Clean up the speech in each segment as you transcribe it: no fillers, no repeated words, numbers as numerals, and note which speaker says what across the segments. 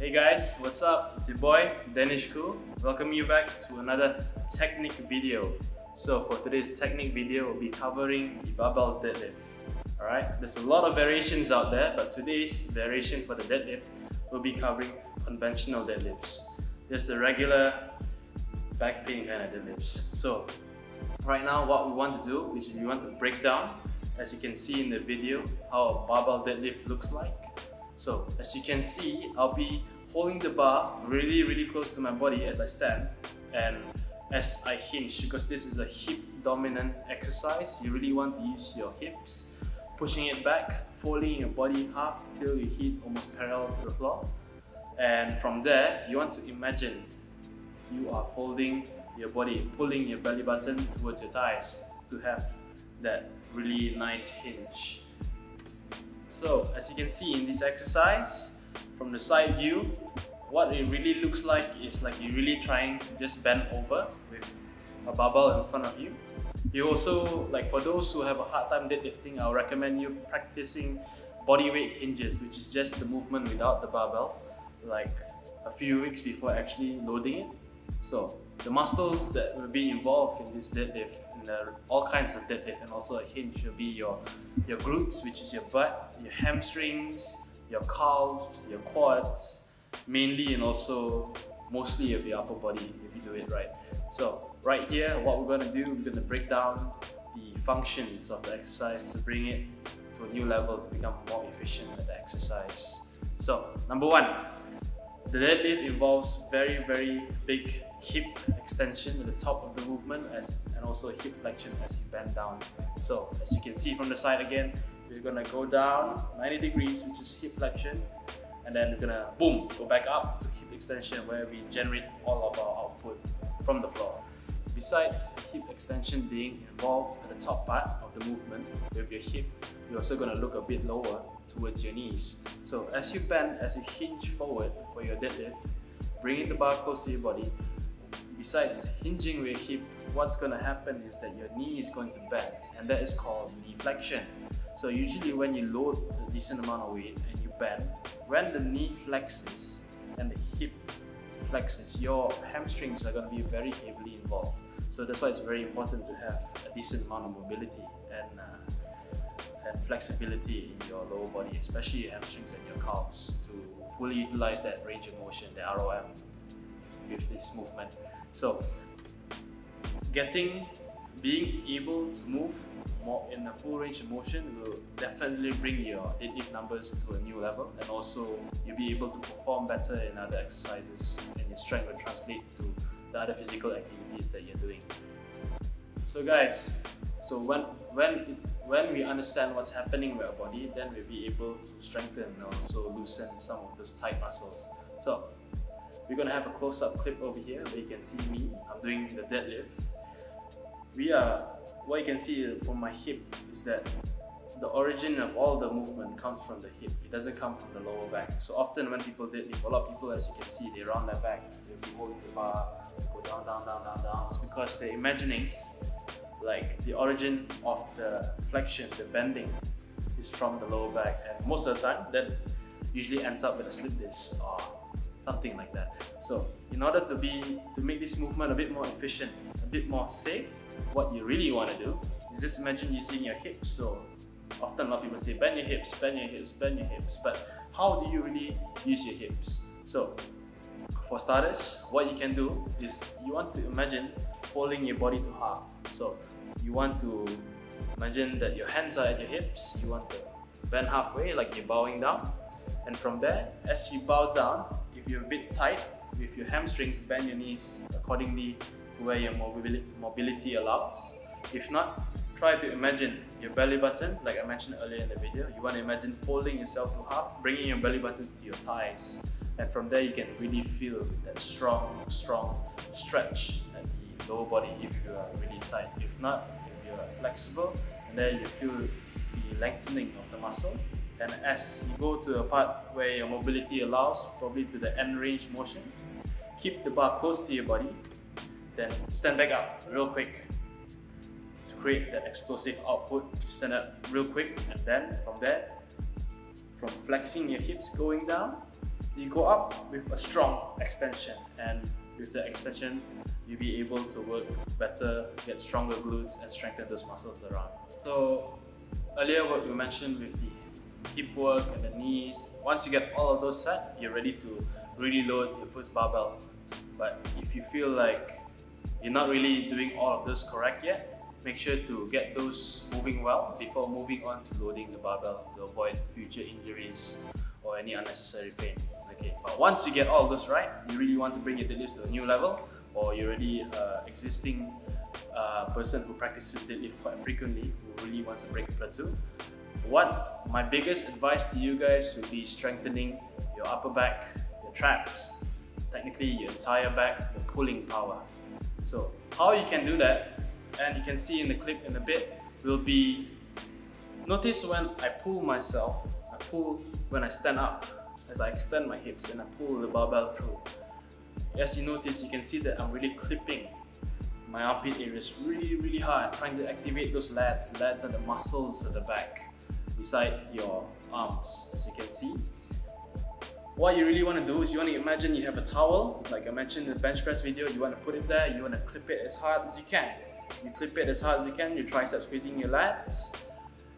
Speaker 1: Hey guys, what's up? It's your boy Danish Ku. Welcome you back to another technique video. So for today's technique video, we'll be covering the barbell deadlift. Alright, there's a lot of variations out there, but today's variation for the deadlift will be covering conventional deadlifts. Just the regular back pain kind of deadlifts. So right now what we want to do is we want to break down, as you can see in the video, how a barbell deadlift looks like. So as you can see, I'll be holding the bar really close to my body as I stand and as I hinge, because this is a hip dominant exercise. You really want to use your hips, pushing it back, folding your body half till you hit almost parallel to the floor. And from there, you want to imagine you are folding your body, pulling your belly button towards your thighs to have that really nice hinge. So as you can see in this exercise, from the side view, what it really looks like is like you're really trying to just bend over with a barbell in front of you. You also, like for those who have a hard time deadlifting, I'll recommend you practicing body weight hinges, which is just the movement without the barbell, like a few weeks before actually loading it. So the muscles that will be involved in this deadlift, all kinds of deadlift, and also a hinge will be your glutes, which is your butt, your hamstrings, your calves, your quads, mainly, and also mostly of your upper body if you do it right. So right here, what we're going to do, we're going to break down the functions of the exercise to bring it to a new level to become more efficient at the exercise. So number one, the deadlift involves very big hip extension at the top of the movement and also hip flexion as you bend down. So as you can see from the side again, we're gonna go down 90 degrees, which is hip flexion, and then we're gonna boom, go back up to hip extension where we generate all of our output from the floor. Besides the hip extension being involved at the top part of the movement with your hip, you're also gonna look a bit lower towards your knees. So as you bend, as you hinge forward for your deadlift, bringing the bar close to your body, besides hinging with your hip, what's going to happen is that your knee is going to bend, and that is called knee flexion. So usually when you load a decent amount of weight and you bend, when the knee flexes and the hip flexes, your hamstrings are going to be very heavily involved. So that's why it's very important to have a decent amount of mobility and flexibility in your lower body, especially your hamstrings and your calves, to fully utilize that range of motion, the ROM, with this movement. So being able to move more in a full range of motion will definitely bring your deadlift numbers to a new level, and also you'll be able to perform better in other exercises, and your strength will translate to the other physical activities that you're doing. So guys, so when we understand what's happening with our body, then we'll be able to strengthen and also loosen some of those tight muscles. So we're going to have a close-up clip over here where you can see me. I'm doing the deadlift. What you can see from my hip is that the origin of all the movement comes from the hip. It doesn't come from the lower back. So often when people deadlift, a lot of people, as you can see, they round their back. So they'll be holding the bar, go down. It's because they're imagining like the origin of the flexion, the bending, is from the lower back, and most of the time that usually ends up with a slip disc or something like that. So in order to make this movement a bit more efficient, a bit more safe, what you really want to do is just imagine using your hips. So often a lot of people say bend your hips, bend your hips, bend your hips, but how do you really use your hips? So for starters, what you can do is you want to imagine folding your body to half. So you want to imagine that your hands are at your hips, you want to bend halfway like you're bowing down, and from there, as you bow down, if you're a bit tight with your hamstrings, bend your knees accordingly to where your mobility allows. If not, try to imagine your belly button, like I mentioned earlier in the video. You want to imagine folding yourself to half, bringing your belly buttons to your thighs, and from there you can really feel that strong stretch at the lower body if you are really tight. If not, if you are flexible, and then you feel the lengthening of the muscle. And as you go to a part where your mobility allows, probably to the end range motion, keep the bar close to your body, then stand back up real quick to create that explosive output. Stand up real quick, and then from there, from flexing your hips going down, you go up with a strong extension, and with the extension you'll be able to work better, get stronger glutes and strengthen those muscles around. So earlier what we mentioned with the hip work and the knees, once you get all of those set, you're ready to really load your first barbell. But if you feel like you're not really doing all of those correct yet, make sure to get those moving well before moving on to loading the barbell to avoid future injuries or any unnecessary pain. Okay, but once you get all of those right, you really want to bring your deadlifts to a new level, or you're already existing person who practices deadlift quite frequently, who really wants to break a plateau, my biggest advice to you guys would be strengthening your upper back, your traps, technically your entire back, your pulling power. So how you can do that, and you can see in the clip in a bit, will be, notice when I pull myself, I pull when I stand up, as I extend my hips and I pull the barbell through. As you notice, you can see that I'm really clipping my armpit areas really hard, trying to activate those lats. Lats are the muscles at the back beside your arms, as you can see. What you really want to do is you want to imagine you have a towel, like I mentioned in the bench press video. You want to put it there, you want to clip it as hard as you can. You clip it as hard as you can, your triceps squeezing your lats.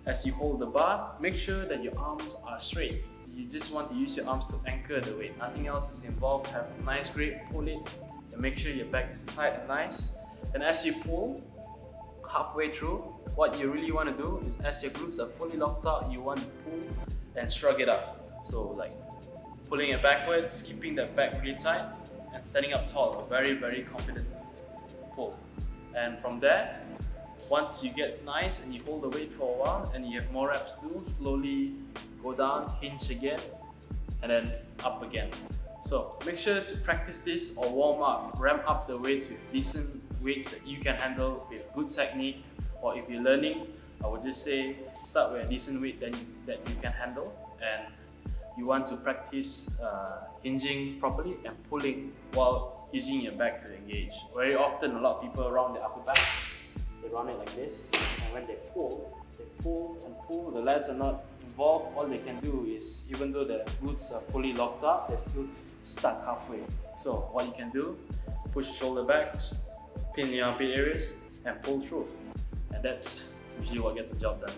Speaker 1: As you hold the bar, make sure that your arms are straight. You just want to use your arms to anchor the weight. Nothing else is involved. Have a nice grip, pull it, and make sure your back is tight and nice. And as you pull, halfway through, what you really want to do is, as your glutes are fully locked out, you want to pull and shrug it up. So like pulling it backwards, keeping that back really tight, and standing up tall, very confident pull. And from there, once you get nice and you hold the weight for a while and you have more reps to do, slowly go down, hinge again, and then up again. So make sure to practice this or warm up, ramp up the weights with decent weights that you can handle with good technique. Or if you're learning, I would just say start with a decent weight that you can handle, and you want to practice hinging properly and pulling while using your back to engage. Very often a lot of people round their upper backs, they round it like this, and when they pull and pull, the lats are not involved. All they can do is, even though the glutes are fully locked up, they're still stuck halfway. So what you can do, push shoulder backs, pin your armpit areas and pull through, and that's usually what gets the job done.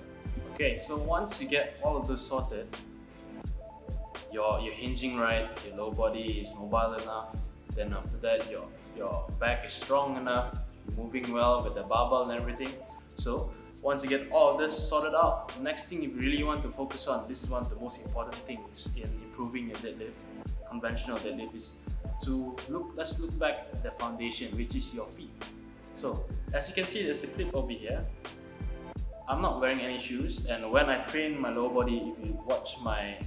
Speaker 1: Okay, so once you get all of those sorted, you're hinging right, your lower body is mobile enough, then after that your back is strong enough, you're moving well with the barbell and everything. So once you get all of this sorted out, the next thing you really want to focus on, this is one of the most important things in improving your deadlift, conventional deadlift, is to let's look back at the foundation, which is your feet. So as you can see, there's the clip over here. I'm not wearing any shoes, and when I train my lower body, if you watch my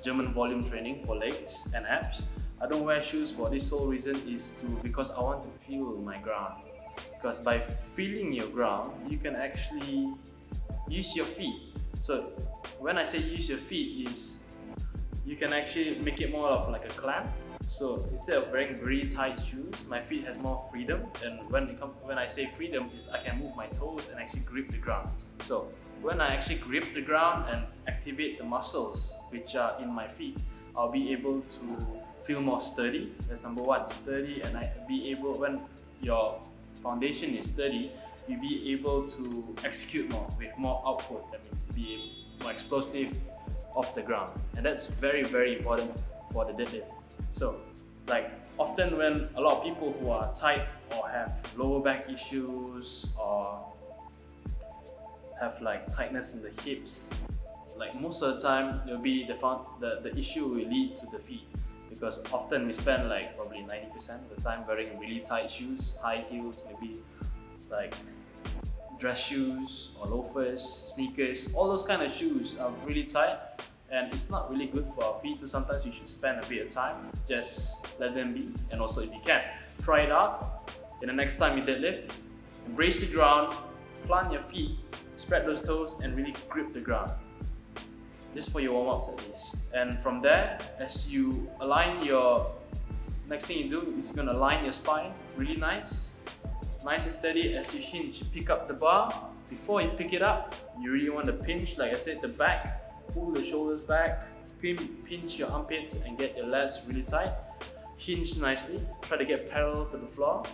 Speaker 1: German volume training for legs and abs, I don't wear shoes for this sole reason, because I want to feel my ground. Because by feeling your ground, you can actually use your feet. So when I say use your feet, is you can actually make it more of like a clamp. So instead of wearing very tight shoes, my feet has more freedom, and when I say freedom, is I can move my toes and actually grip the ground. So when I actually grip the ground and activate the muscles which are in my feet, I'll be able to feel more sturdy. That's number one, sturdy, and when your foundation is sturdy, you'll be able to execute more with more output. That means be more explosive off the ground, and that's very important for the deadlift. So like often when a lot of people who are tight or have lower back issues or have like tightness in the hips, like most of the time it'll be the issue will lead to the feet, because often we spend like probably 90% of the time wearing really tight shoes, high heels, maybe like dress shoes or loafers, sneakers. All those kind of shoes are really tight, and it's not really good for our feet, so sometimes you should spend a bit of time, just let them be. And also, if you can, try it out. And the next time you deadlift, embrace the ground, plant your feet, spread those toes, and really grip the ground. Just for your warm-ups at least. And from there, as you align next thing you do is you're gonna align your spine really nice and steady. As you hinge, pick up the bar. Before you pick it up, you really want to pinch, like I said, the back. Pull the shoulders back, pinch your armpits and get your lats really tight. Hinge nicely, try to get parallel to the floor.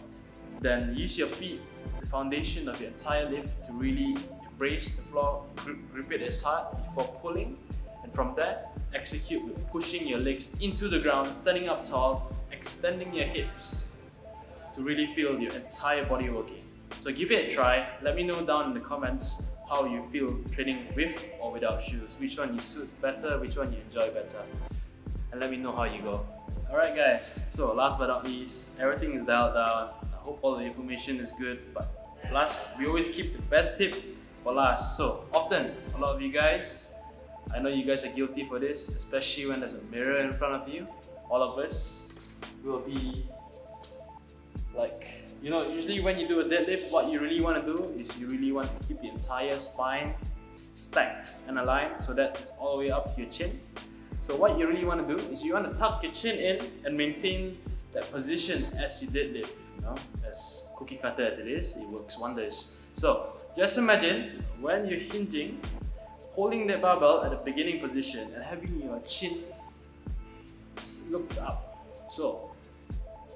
Speaker 1: Then use your feet, the foundation of your entire lift, to really embrace the floor, grip it as hard before pulling. And from there, execute with pushing your legs into the ground, standing up tall, extending your hips to really feel your entire body working. So give it a try. Let me know down in the comments how you feel training with or without shoes. Which one you suit better, which one you enjoy better. And let me know how you go. Alright guys, so last but not least, everything is dialed down. I hope all the information is good, but last, we always keep the best tip for last. So often, a lot of you guys, I know you guys are guilty for this, especially when there's a mirror in front of you. All of us will be like, you know, usually when you do a deadlift, what you really want to do is you really want to keep the entire spine stacked and aligned so that it's all the way up to your chin. So what you really want to do is you want to tuck your chin in and maintain that position as you deadlift. You know, as cookie cutter as it is, it works wonders. So just imagine when you're hinging, holding that barbell at the beginning position and having your chin looked up. So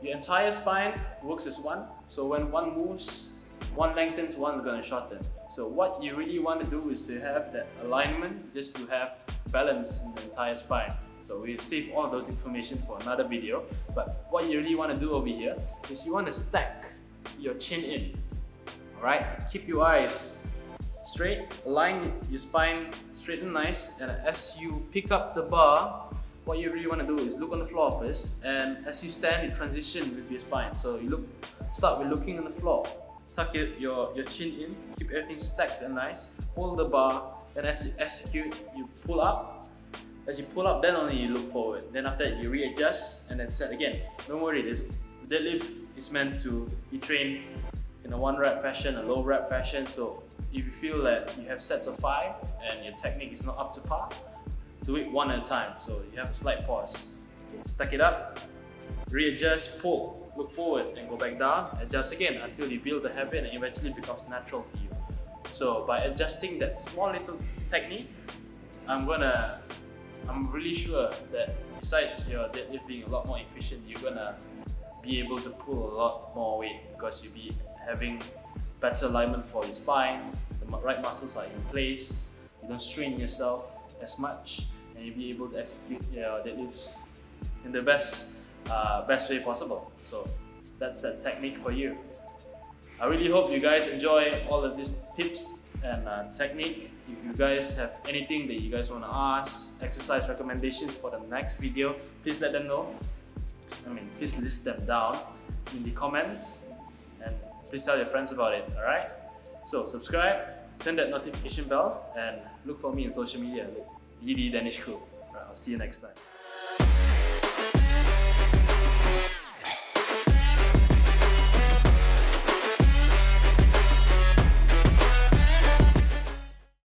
Speaker 1: your entire spine works as one. So when one moves, one lengthens, one is going to shorten. So what you really want to do is to have that alignment, just to have balance in the entire spine. So we'll save all those information for another video. But what you really want to do over here is you want to stack your chin in. Alright, keep your eyes straight, align your spine straight and nice, and as you pick up the bar, what you really want to do is look on the floor first, and as you stand, you transition with your spine. So you start with looking on the floor, tuck your chin in, keep everything stacked and nice, hold the bar, and as you execute, you pull up. As you pull up, then only you look forward. Then after that, you readjust and then set again. Don't worry, this deadlift is meant to be trained in a 1 rep fashion, a low rep fashion. So if you feel that you have sets of 5 and your technique is not up to par, do it one at a time. So you have a slight pause. Okay, stack it up, readjust, pull, look forward and go back down, adjust again until you build the habit and it eventually becomes natural to you. So by adjusting that small little technique, I'm really sure that besides your deadlift being a lot more efficient, you're gonna be able to pull a lot more weight because you'll be having better alignment for your spine, the right muscles are in place, you don't strain yourself as much, and you'll be able to execute your deadlifts in the best way possible. So that's that technique for you. I really hope you guys enjoy all of these tips and technique. If you guys have anything that you guys want to ask, exercise recommendations for the next video, please let them know. Please list them down in the comments and please tell your friends about it, alright? So subscribe, turn that notification bell, and look for me on social media, Danish Ku. Alright, I'll see you next time.